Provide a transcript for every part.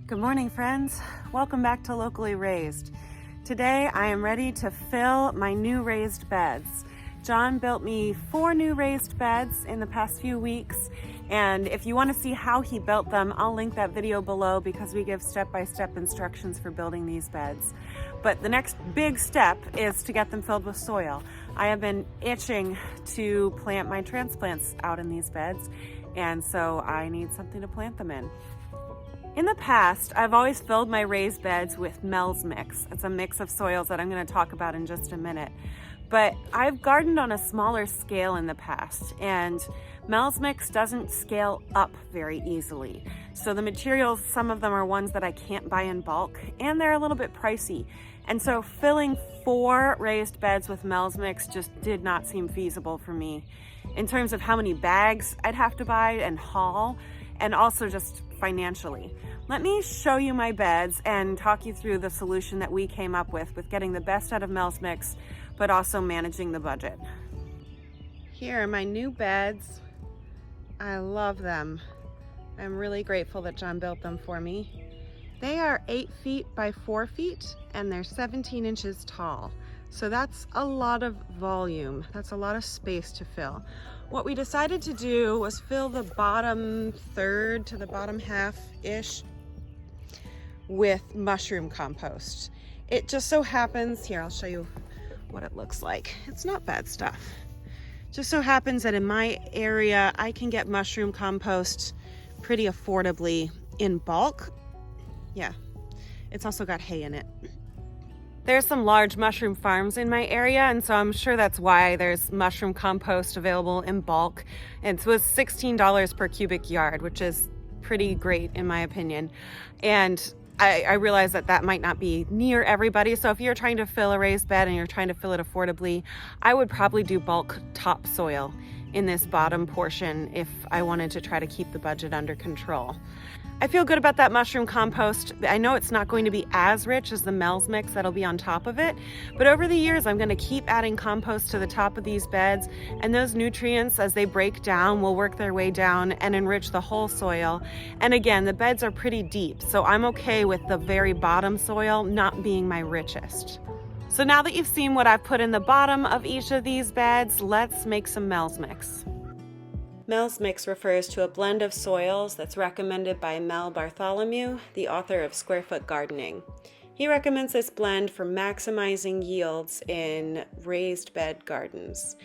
Good morning, friends. Welcome back to Locally Raised. Today I am ready to fill my new raised beds. John built me 4 new raised beds in the past few weeks, and if you want to see how he built them, I'll link that video below because we give step-by-step instructions for building these beds. But the next big step is to get them filled with soil. I have been itching to plant my transplants out in these beds, and so I need something to plant them in. In the past, I've always filled my raised beds with Mel's Mix. It's a mix of soils that I'm going to talk about in just a minute. But I've gardened on a smaller scale in the past, and Mel's Mix doesn't scale up very easily. So the materials, some of them are ones that I can't buy in bulk, and they're a little bit pricey. And so filling 4 raised beds with Mel's Mix just did not seem feasible for me. In terms of how many bags I'd have to buy and haul, and also just financially. Let me show you my beds and talk you through the solution that we came up with getting the best out of Mel's Mix, but also managing the budget. Here are my new beds. I love them. I'm really grateful that John built them for me. They are 8 feet by 4 feet, and they're 17 inches tall. So that's a lot of volume. That's a lot of space to fill. What we decided to do was fill the bottom third to the bottom half-ish with mushroom compost. It just so happens, here I'll show you what it looks like. It's not bad stuff. Just so happens that in my area, I can get mushroom compost pretty affordably in bulk. Yeah, it's also got hay in it. There's some large mushroom farms in my area, and so I'm sure that's why there's mushroom compost available in bulk. It was $16 per cubic yard, which is pretty great in my opinion. And I realize that that might not be near everybody. So if you're trying to fill a raised bed and you're trying to fill it affordably, I would probably do bulk topsoil in this bottom portion if I wanted to try to keep the budget under control. I feel good about that mushroom compost. I know it's not going to be as rich as the Mel's Mix that'll be on top of it, but over the years I'm going to keep adding compost to the top of these beds, and those nutrients, as they break down, will work their way down and enrich the whole soil. And again, the beds are pretty deep, so I'm okay with the very bottom soil not being my richest. So now that you've seen what I've put in the bottom of each of these beds, let's make some Mel's Mix. Mel's Mix refers to a blend of soils that's recommended by Mel Bartholomew, the author of Square Foot Gardening. He recommends this blend for maximizing yields in raised bed gardens.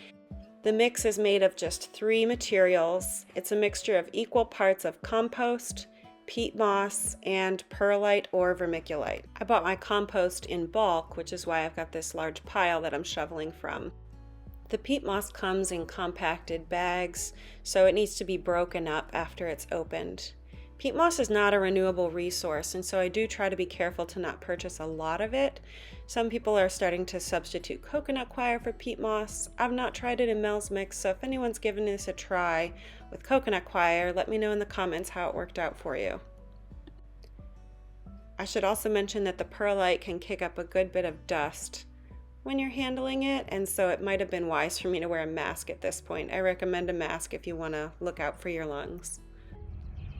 The mix is made of just 3 materials. It's a mixture of equal parts of compost, peat moss, and perlite or vermiculate. I bought my compost in bulk, which is why I've got this large pile that I'm shoveling from. The peat moss comes in compacted bags, so it needs to be broken up after it's opened. Peat moss is not a renewable resource, and so I do try to be careful to not purchase a lot of it. Some people are starting to substitute coconut coir for peat moss. I've not tried it in Mel's Mix, so if anyone's given this a try with coconut coir, let me know in the comments how it worked out for you. I should also mention that the perlite can kick up a good bit of dust when you're handling it, and so it might have been wise for me to wear a mask at this point. I recommend a mask if you want to look out for your lungs.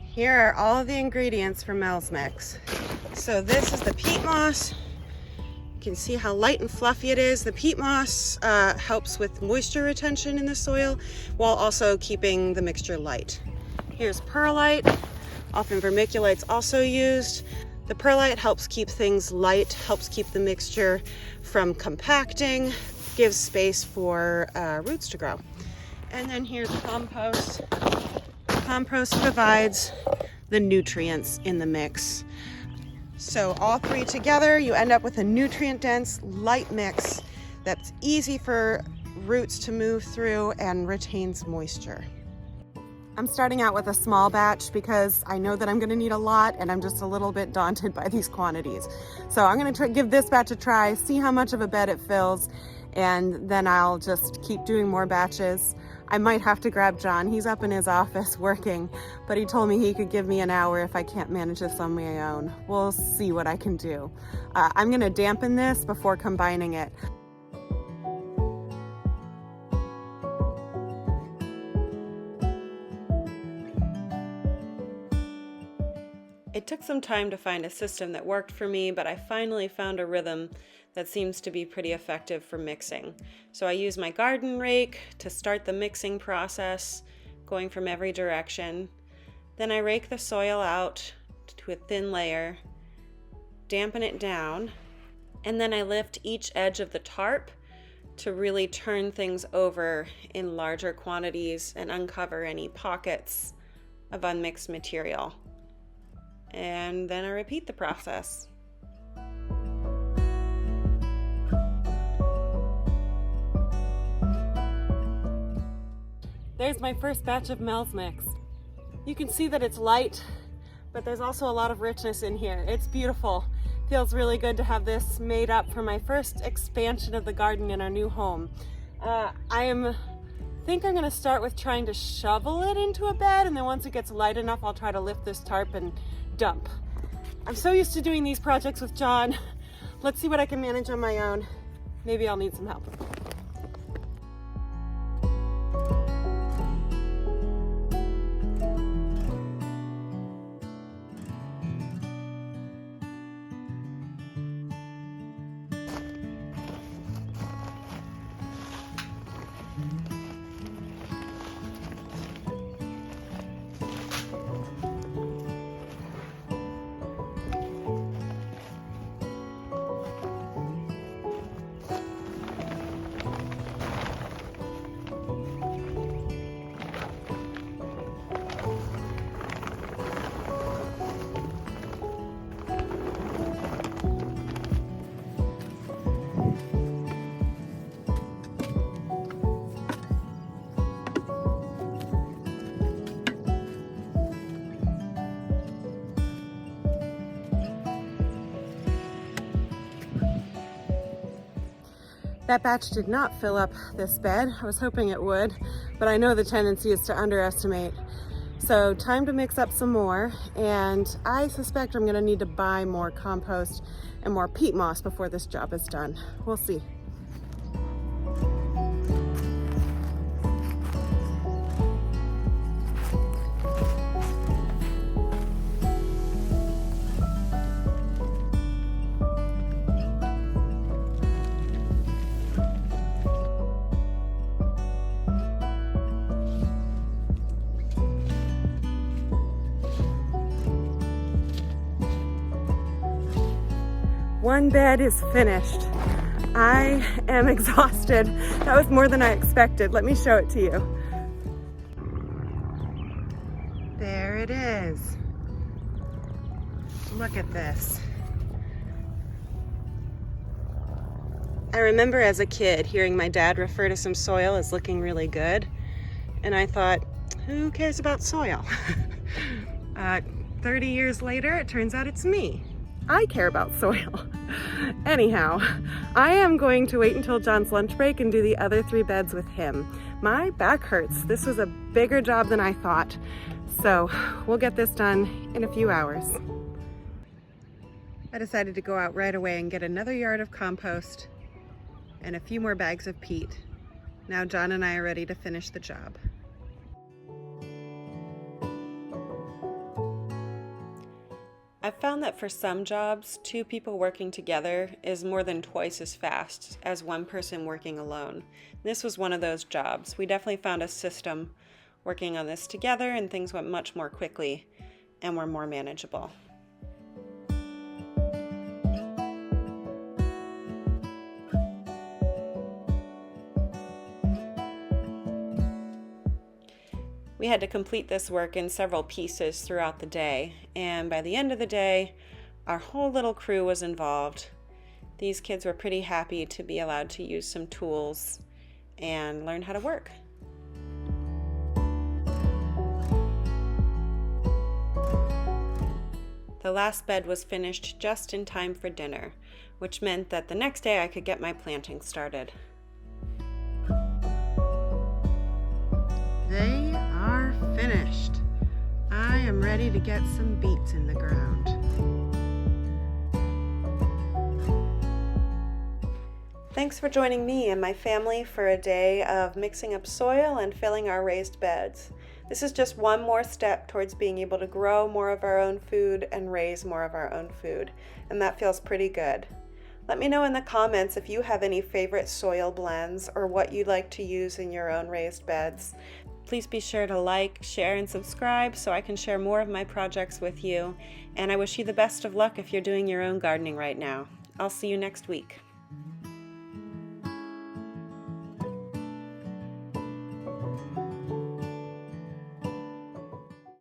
Here are all of the ingredients for Mel's Mix. So this is the peat moss. You can see how light and fluffy it is. The peat moss helps with moisture retention in the soil while also keeping the mixture light. Here's perlite. Often vermiculate's also used. The perlite helps keep things light, helps keep the mixture from compacting, gives space for roots to grow. And then here's compost. Compost provides the nutrients in the mix. So all 3 together, you end up with a nutrient-dense, light mix that's easy for roots to move through and retains moisture. I'm starting out with a small batch because I know that I'm going to need a lot, and I'm just a little bit daunted by these quantities. So I'm going to give this batch a try, see how much of a bed it fills, and then I'll just keep doing more batches. I might have to grab John. He's up in his office working, but he told me he could give me an hour if I can't manage this on my own. We'll see what I can do. I'm going to dampen this before combining it. It took some time to find a system that worked for me, but I finally found a rhythm that seems to be pretty effective for mixing. So I use my garden rake to start the mixing process, going from every direction. Then I rake the soil out to a thin layer, dampen it down, and then I lift each edge of the tarp to really turn things over in larger quantities and uncover any pockets of unmixed material. And then I repeat the process. There's my first batch of Mel's mix. You can see that it's light, but there's also a lot of richness in here. It's beautiful. Feels really good to have this made up for my first expansion of the garden in our new home. I think I'm gonna start with trying to shovel it into a bed, and then once it gets light enough, I'll try to lift this tarp and dump. I'm so used to doing these projects with John. Let's see what I can manage on my own. Maybe I'll need some help. That batch did not fill up this bed. I was hoping it would, but I know the tendency is to underestimate. So time to mix up some more, and I suspect I'm gonna need to buy more compost and more peat moss before this job is done. We'll see. One bed is finished. I am exhausted. That was more than I expected. Let me show it to you. There it is. Look at this. I remember as a kid hearing my dad refer to some soil as looking really good, and I thought, who cares about soil? 30 years later, it turns out it's me. I care about soil. Anyhow, I am going to wait until John's lunch break and do the other 3 beds with him. My back hurts. This was a bigger job than I thought. So we'll get this done in a few hours. I decided to go out right away and get another yard of compost and a few more bags of peat. Now John and I are ready to finish the job. I've found that for some jobs, 2 people working together is more than twice as fast as one person working alone. This was one of those jobs. We definitely found a system working on this together, and things went much more quickly and were more manageable. We had to complete this work in several pieces throughout the day, and by the end of the day, our whole little crew was involved. These kids were pretty happy to be allowed to use some tools and learn how to work. The last bed was finished just in time for dinner, which meant that the next day I could get my planting started. They are finished. I am ready to get some beets in the ground. Thanks for joining me and my family for a day of mixing up soil and filling our raised beds. This is just one more step towards being able to grow more of our own food and raise more of our own food, and that feels pretty good. Let me know in the comments if you have any favorite soil blends or what you'd like to use in your own raised beds. Please be sure to like, share, and subscribe so I can share more of my projects with you, and I wish you the best of luck if you're doing your own gardening right now. I'll see you next week.